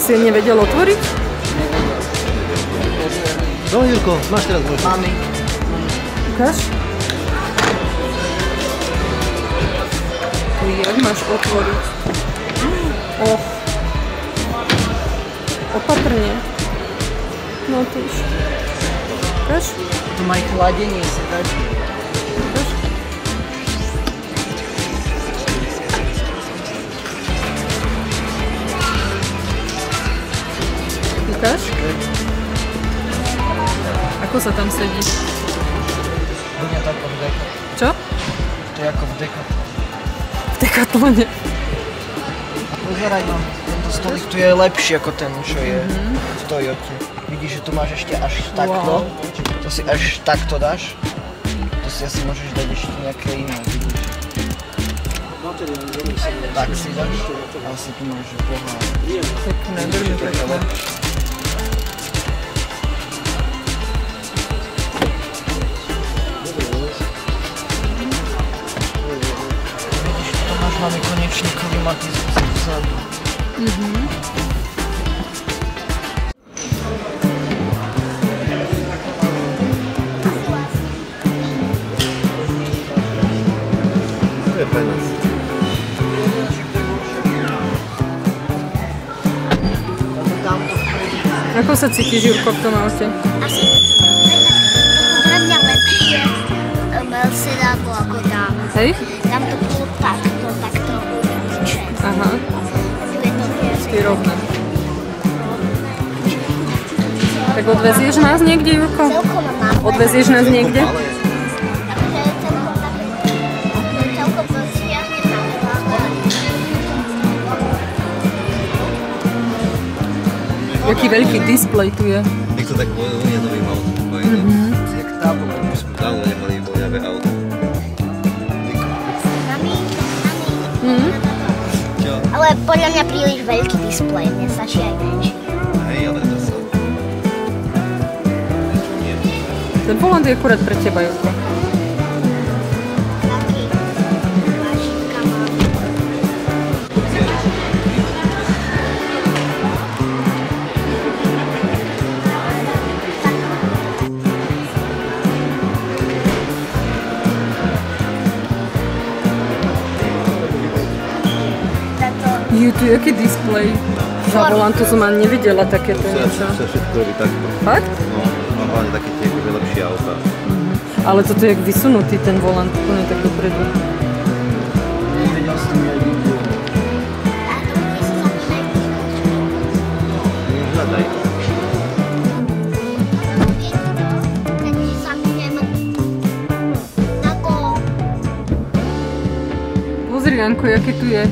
si je nevedel otvoriť? No Jurko, máš teraz možnosť. Mami. Ukáž? Jak máš otvoriť? Och. Opatrne. No to už. Ukáž? Tu má aj chladenie sa dať. Ukáž? Ukáž? Ako sa tam sedí? Bude to ako v Deka. Čo? To je ako v Deka. V Decathlone. Pozeraj, mám. Tento stolík tu je lepší ako ten, čo je v Toyote. Vidíš, že tu máš ešte až takto. To si až takto dáš. To si asi môžeš dať ešte nejaké iné, vidíš. Tak si dáš. A asi tu máš pohľad. Pekné, veľmi pekné. Máme konečne klimatizáciu vzadu. To je pre nás. Ako sa cítiš, Jurko, v tom aute? Asi pre mňa lepšie Mercedáko ako tam. Hej? Tam to bolo takto, tak trochu vyčé. Aha. Tu je to viac. Je rovné. Tak odvezieš nás niekde, Jurko? Celkom mám. Odvezieš nás niekde? Takže celkom také. Celkom rozviazne tam. Jaký veľký displej tu je. Jak to tak vonia novým autom. Jak táto, my sme dávno nemali voniavé auto. Ale podľa mňa príliš veľký displej, mne stačí aj menší. Hej, ale to sa... Ten volant je akurát pre teba, Jurko. Taký vážinka mám. Tu jaký displej? Za volantu som ani nevidela takéto niečo. Sa všetko robí takto. Fakt? No, a hlavne také tie akože lepšie auta. Ale toto je jak vysunutý ten volant, úplne tak dopredu. Hľadaj. Pozri, Janko, jaký tu je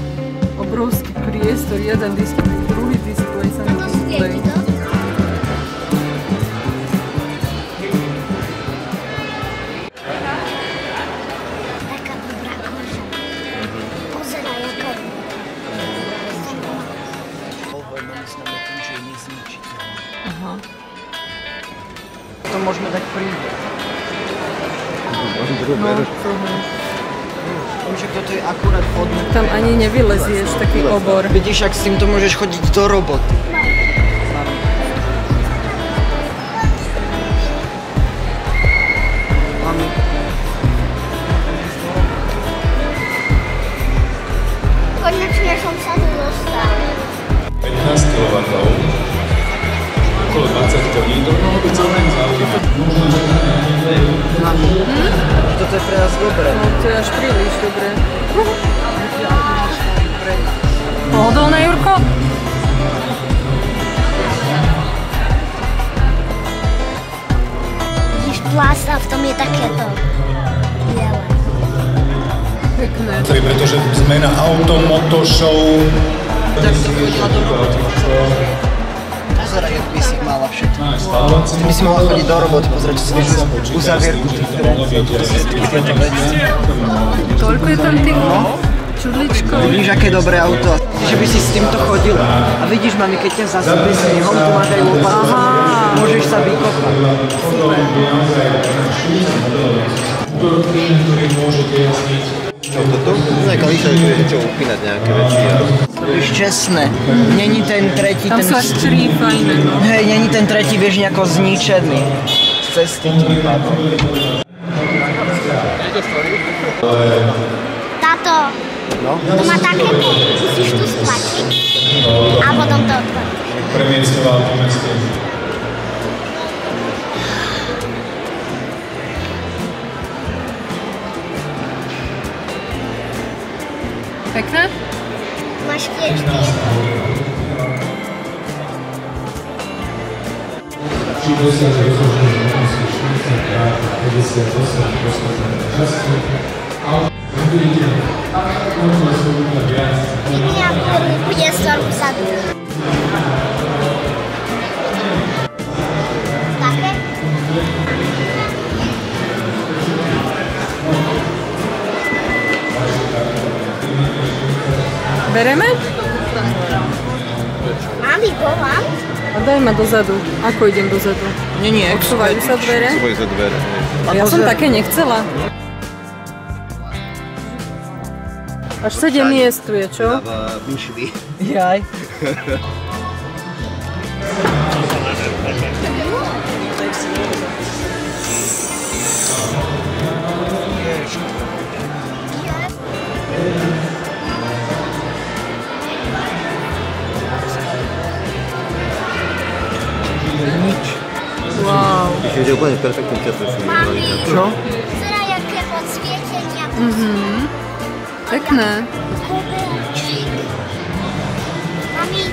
obrovský priestor, jeden displej, druhý displej, samý displej. Taká dobrá koža. Pozeraj, aká je. Aha. To môžeme dať príde. Že toto je akurát vhodné. Tam ani nevylezieš, taký obor. Vidíš, ak s týmto môžeš chodiť do roboty. Mami. Konečne som sa tu dostal. 15 kW, okolo 20 koní, to mohlo byť celkom zaujímavé. Toto je pre nás dobré. No, to je až príliš dobré. Pohodlné, Jurko? Vidíš plast a v tom je takéto biele. Pekné. Pretože sme na Automoto Show. Tak to chodila do roboty. Pozeraj, jak by si mala všetko. Ty by si mala chodiť do roboty, pozerať, čo si vieš uzavierku tých tieto veci. Toľko je tam tých čudličkov. Vidíš, aké dobré auto. Že by si s týmto chodila. A vidíš, mami, keď ťa zasype snehom, tu máš aj lopatu. Môžeš sa vykopať. Čo toto? No je kalíša, že čo upínať nejaké veci. Víš, čestné. Není ten tretí, Tam ten... sú až 4 fajné, no. Hej, není ten tretí, vieš, nejako zničený. Z cesty tým pádom. Táto, to má také, musíš tu stlačiť a potom to otvoriť. Premiesňoval po meste. Pekné? Máš tiež tie. Miniatúrny priestor vzadu. Také? Bereme? Mami, volám? A daj ma dozadu. Ako idem dozadu? Nie, Odsúvajú sa dvere? Svoje za dvere. Ja som také nechcela. Až 7 miest tu je, čo? Dáva myšvy. Jaj. Wow. Myslím, že úplne perfektný čas. Mami, Čo? vyzerá jaké podsvietenia. Pekné. Koberčík. Mami,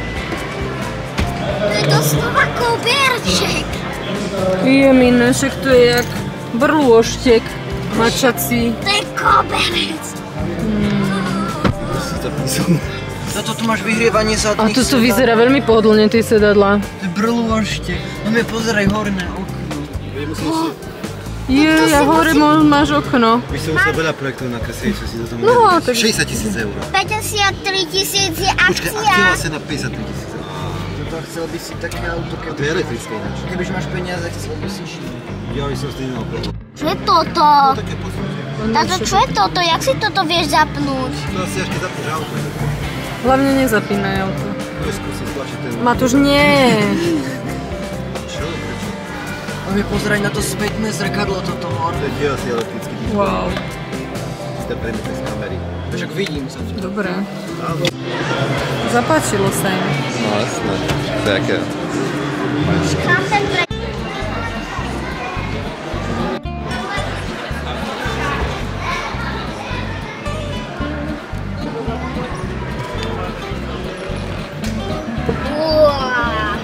to je doslova koberček. Je miné, však to je jak brlôštek mačací. To je koberec. Toto tu máš vyhrievanie A zadných tu vyzerá veľmi pohodlne, tie sedadlá. Brlošte. No mi pozeraj horné okno. Je, a hore máš okno. Víš, som musel veľa projektov nakresliť, čo si za to No, môžem. tak- 60 000 eur. 53 000 je Počkaj, akcia. akcia sa na 53 000 eur. Toto chcel by si také auto, A to je elektrické ináč. kebyž máš peniaze, chcel by si šiť. Ja by som s tým nemal problém. Čo je toto? Také poslúžie. Táto, čo je toto? Jak si toto vieš zapnúť? To asi až keď zapnúš auto. Hlavne nezapínaj auto. To je skúsiť stlačiť ten... Matúš, nie. Čo? Prečo? No mi pozeraj na to spätné zrkadlo, toto To horné. je tiež asi elektrický displej. Wow. Si tam premietne z kamery. Však vidím sa. Dobre. Zapáčilo sa im. No jasné. To je aké? Kam ten pre... Uá.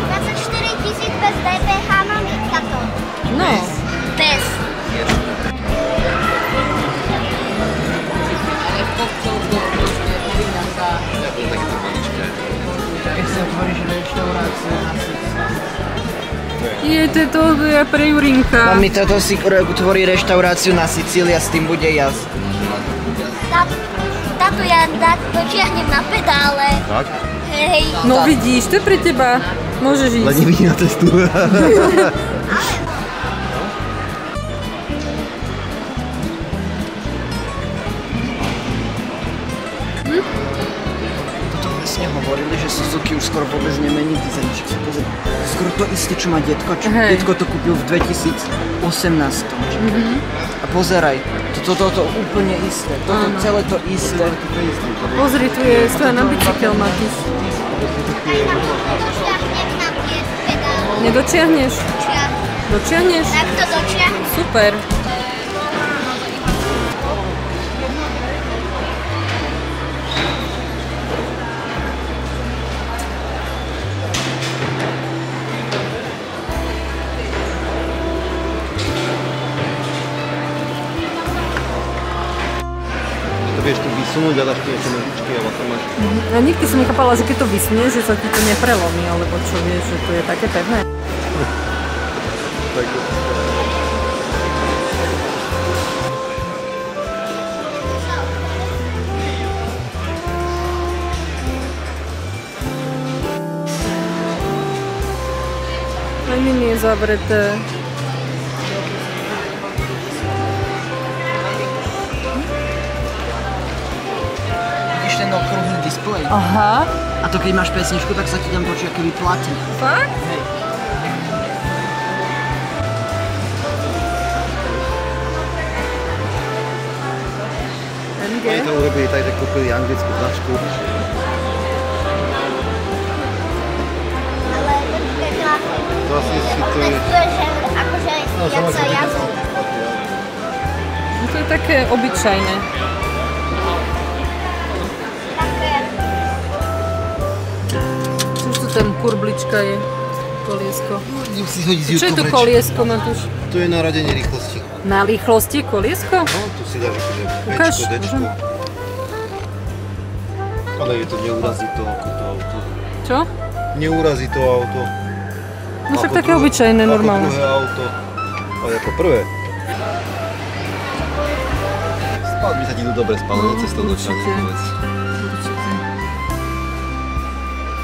Bez DPH mám tato. No. Bez. Takéto maličké. Keď si otvoríš reštauráciu na Je, to je pre Jurinka. Mami, toto si utvorí reštauráciu na Sicílii a s tým bude jazd. Táto ja dočiahnem na pedále. Tak? Hej. No vidíš, to je pre teba. Môžeš Len ísť. nevidí na cestu. Toto presne hovorili, že Suzuki už skoro vôbec nemení dizajn. Skoro to isté, čo má detko. Hej. Detko to kúpil v 2018. A pozeraj, toto úplne isté. Toto celé to isté. Pozri, tu je stoja na bicykel, Matúš. Dočiahnem na pedál. Nedočiahneš? Dočiahneš? Tak to dočiahnem. Super. To vieš tu vysunúť a dáš tu niečo nožičky a vlastne máš... Ja nikdy som nechápala, že keď to vysunieš, že sa ti to neprelomí, alebo čo vieš, že to je také pevné. Tak, Aluminie zavreté. Vidíš ten okrúhly displej? Aha. A to keď máš pesničku, tak sa ti tam točí aký vyplatí. Fakt? Hej. Oni to urobili tak, že kúpili anglickú značku. To asi si to je... Akože jak sa jazdí. No to je také obyčajné. Už tu tam kurblička je. Koliesko. Idem si hodiť z Čo je to YouTube koliesko, Matúš? To je na radenie rýchlosti. Na rýchlosti koliesko? No, tu si dáš akože Ukáž, Bčko, Dčko. môžem? Ale je to neurazí to auto. Čo? Neurazí to auto. No však také obyčajné, normálne. Ako druhé auto. Ale ako prvé. Spal by sa ti tu dobre spalo na cestou do Čany, určite. povedz. Určite.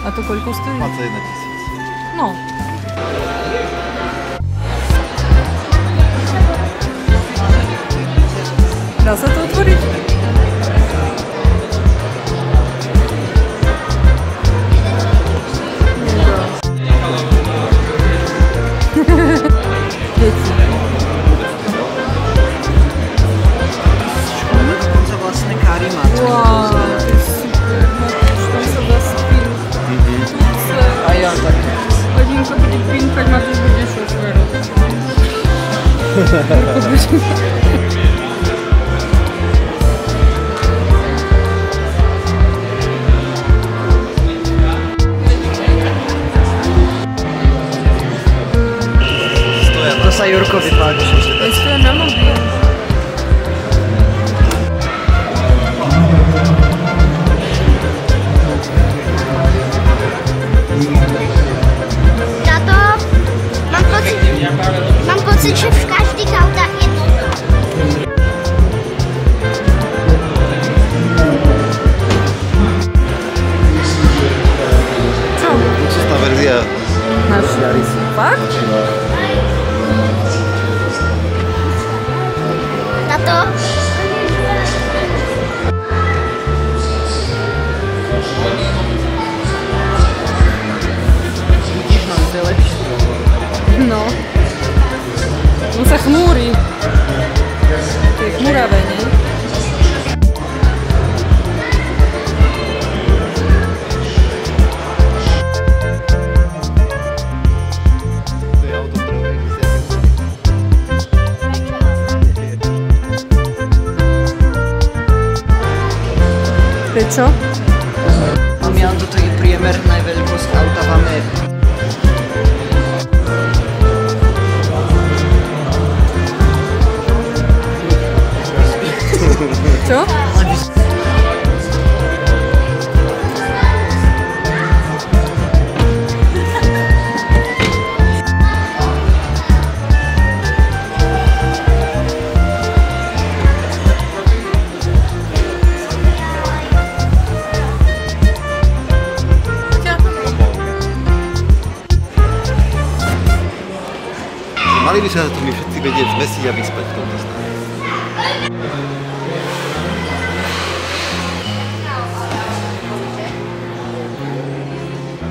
A to koľko stojí? 21 000. No. Dá sa to otvoriť? Dokonca vlastne Kari má. Wow, to je super. Tam sa dá spín. A ja tak. Hodinka bude pínkať, Matúš bude šoférom. To sa Jurkovi páči. Ešte je na mobil. Tato, mám pocit, že v každých autách je toto. Čo? Čistá verzia. Náš Yaris. Fakt? Tato, Vidíš, mám to je lepšie. No. On sa chmúri. To je chmuravé, nie? To je auto, ktoré Prečo? Mamian, toto je priemerná veľkosť auta v Amerike. Čo? Mali by sa na to my všetci vedieť zmestiť a vyspať v tomto stave.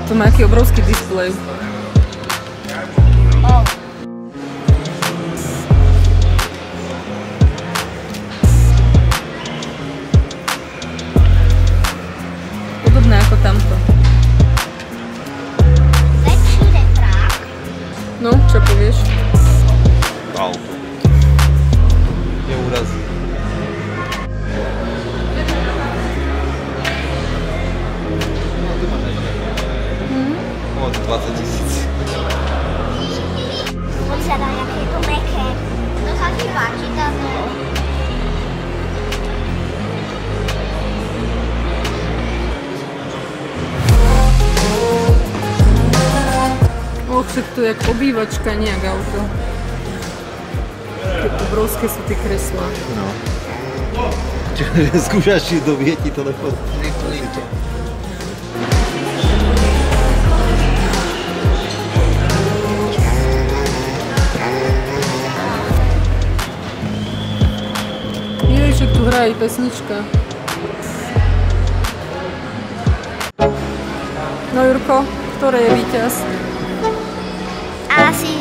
To má aký obrovský displej. Podobné ako tamto. väčší reprák. No, čo povieš? Auto. Neurazí. Od 20 000. Pozerá, jak je to meké. To sa ti páči, táto. Och, však to je jak obývačka, nejak auto. Tie obrovské sú tie kreslá. No. Skúšaš, či dobije ti telefón? však tu hrá i pesnička. No Jurko, ktoré je víťaz? Asi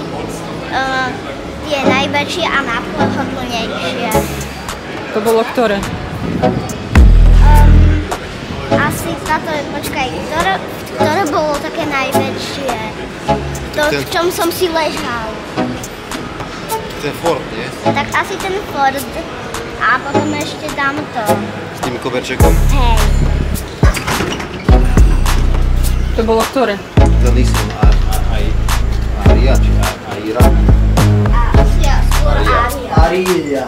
tie najväčšie a najpohodlnejšie. To bolo ktoré? Asi táto, počkaj, ktoré bolo také najväčšie? To, v čom som si ležal. Ten Ford, nie? Tak asi ten Ford. A potom ešte dám to. S tým koberčekom? Hej. To bolo ktoré? Ten Nissan Aria, či Aira? A asi skôr Aria. Arilia.